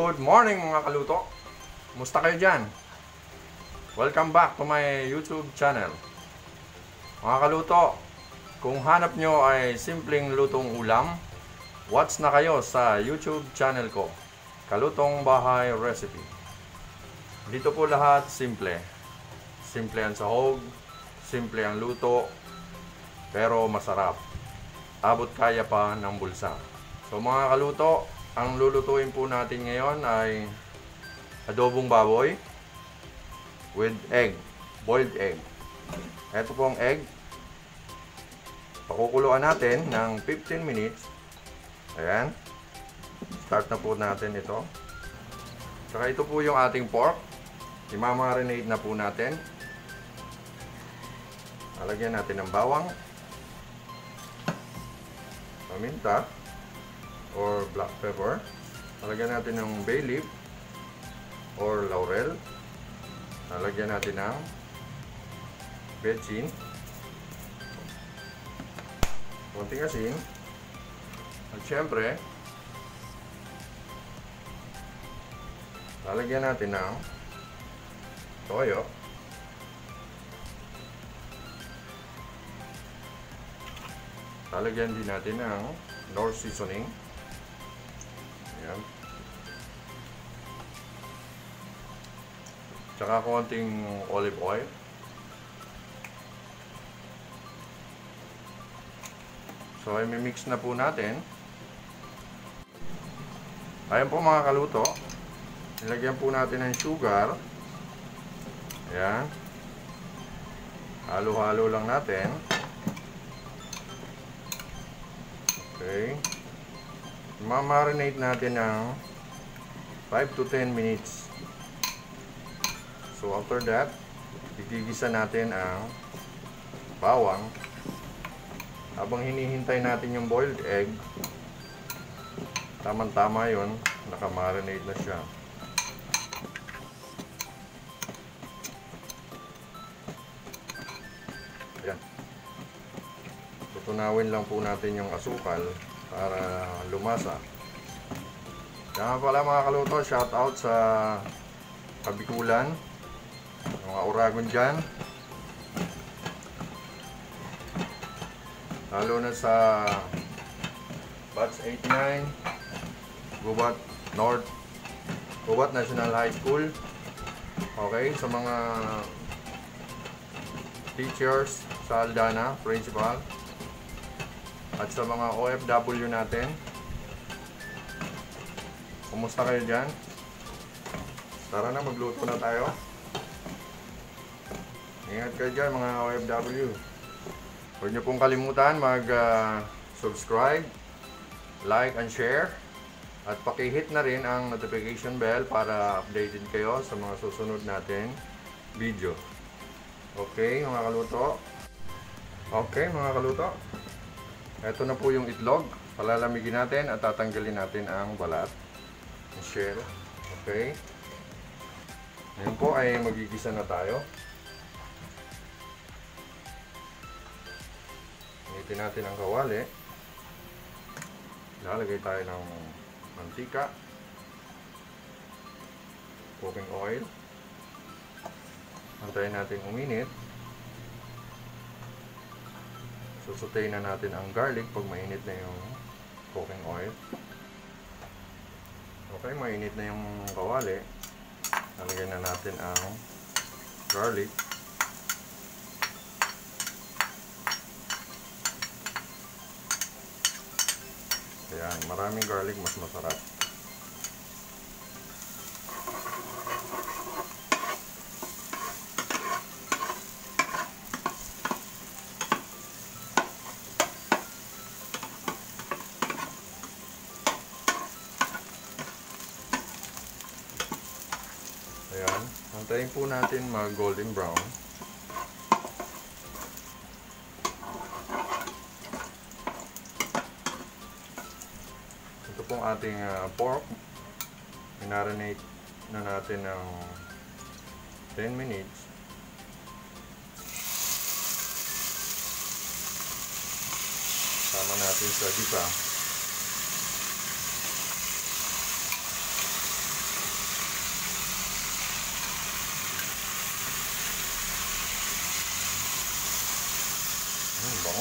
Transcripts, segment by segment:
Good morning mga kaluto! Musta kayo dyan? Welcome back to my YouTube channel. Mga kaluto, kung hanap nyo ay simpleng lutong ulam, watch na kayo sa YouTube channel ko, Kalutong Bahay Recipe. Dito po lahat simple. Simple ang sahog, simple ang luto, pero masarap. Abot kaya pa ng bulsa. So mga kaluto, ang lulutuin po natin ngayon ay adobong baboy with egg, boiled egg. Ito pong egg, pakukuluan natin ng 15 minutes. Ayan. Start na po natin ito. Saka ito po yung ating pork. Imamarinate na po natin. Lalagyan natin ng bawang, paminta, or black pepper. Lalagyan natin ng bay leaf or laurel. Lalagyan natin ng bechin, konting asin, at syempre lalagyan natin ng toyo, lalagyan din natin ng North seasoning. Ayan. Tsaka konting olive oil. So, i-mix na po natin. Ayan po mga kaluto. Nilagyan po natin ng sugar. Ayan. Halo-halo lang natin. Okay. Ma-marinate natin ng 5 to 10 minutes. So after that, igigisa natin ang bawang. Habang hinihintay natin yung boiled egg, tamang-tama yun, naka-marinate na siya. Ayan. Tutunawin lang po natin yung asukal para lumasa. Kaya pala mga kaluto, shout out sa Kabikulan, mga Uragon dyan, lalo na sa Batch 89, Gubat North, Gubat National High School. Okay, sa mga teachers sa Aldana, principal, at sa mga OFW natin, kumusta kayo dyan? Tara na, magluto na tayo. Ingat kayo dyan mga OFW. Huwag nyo pong kalimutan mag-subscribe, like and share, at pakihit na rin ang notification bell para updated kayo sa mga susunod natin video. Okay mga kaluto? Okay mga kaluto? Ito na po yung itlog. Palalamigin natin at tatanggalin natin ang balat, ang shell. Okay. Ngayon po ay magigisa na tayo. Initin natin ang kawali. Lalagay tayo ng mantika, cooking oil. Antayin natin uminit. Susutayin na natin ang garlic pag mainit na yung cooking oil. Okay, mainit na yung kawali. Lalagyan na natin ang garlic. Ayan, maraming garlic mas masarap. Ayan, antayin po natin mag golden brown. Ito pong ating pork. Minarinate na natin ng 10 minutes. Sama natin sa gisa. Bango.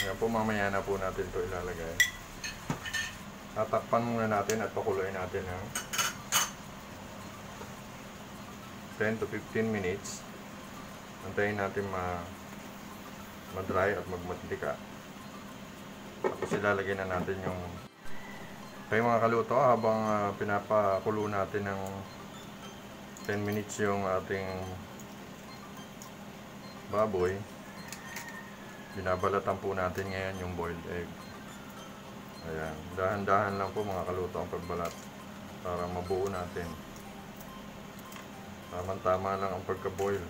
Ayan po, mamaya na po natin ito ilalagay. Tatakpan muna natin at pakuloyin natin ng 10 to 15 minutes. Antayin natin ma-dry at magmantika. Tapos ilalagay na natin yung mga kaluto habang pinapakulo natin ng 10 minutes yung ating baboy. Binabalatan po natin ngayon yung boiled egg. Ayan, dahan-dahan lang po mga kaluto ang pagbalat para mabuo natin. Tama-tama lang ang pagka-boil.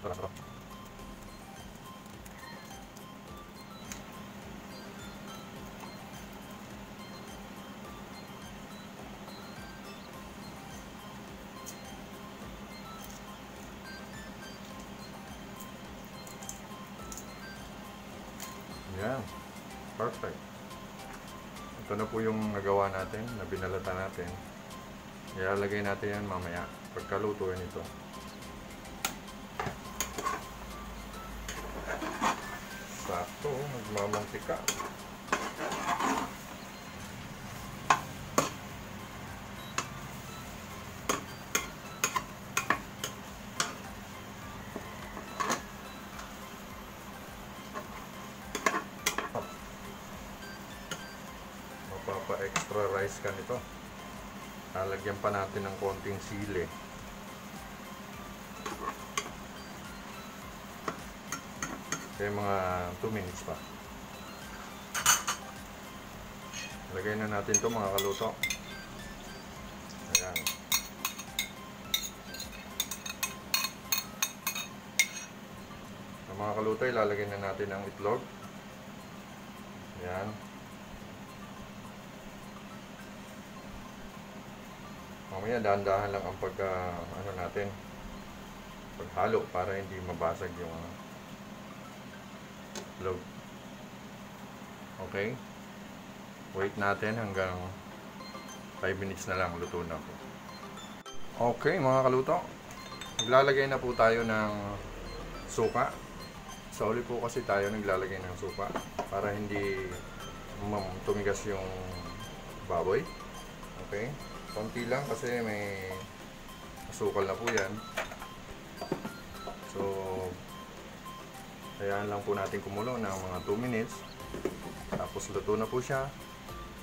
Tara. Yan. Perfect. Ito na po yung nagawa natin, na binalata natin. Ilalagay natin yan mamaya pagkalutuin ito. Sakto, nagmamantika. Mapapa-extra rice ka nito. Lalagyan pa natin ng konting sili. Kaya mga 2 minutes pa. Lagay na natin ito mga kaluto. Ayan. Ang mga kaluto, ilalagay na natin ang itlog. Ayan. Mamaya dahan-dahan lang ang paghalo para hindi mabasag yung itlog. Okay? Wait natin hanggang 5 minutes na lang, luto na po. Okay mga kaluto, naglalagay na po tayo ng suka. Sa uli po kasi tayo naglalagay ng suka para hindi tumigas yung baboy. Okay? Konti lang kasi may asukal na po yan. So hayaan lang po natin kumulo ng mga 2 minutes. Tapos luto na po siya.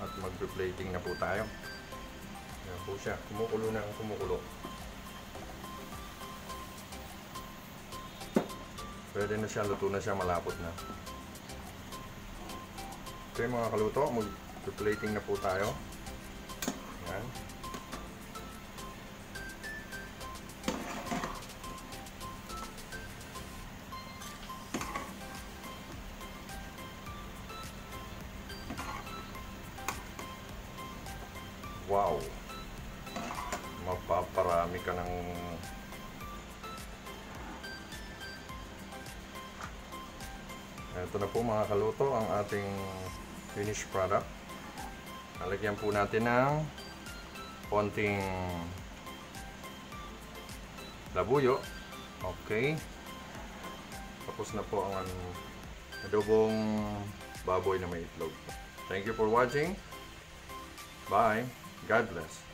At mag-plating na po tayo. Ayan po siya. Kumukulo na ang kumukulo. Pwede na siya, luto na siya, malapot na. Okay mga kaluto, mag-plating na po tayo. Ayan. Wow! Mapaparami ka ng ito na po mga kaluto ang ating finished product. Lalagyan po natin ng konting labuyo. Okay. Tapos na po ang adobong baboy na may itlog. Thank you for watching. Bye. God bless.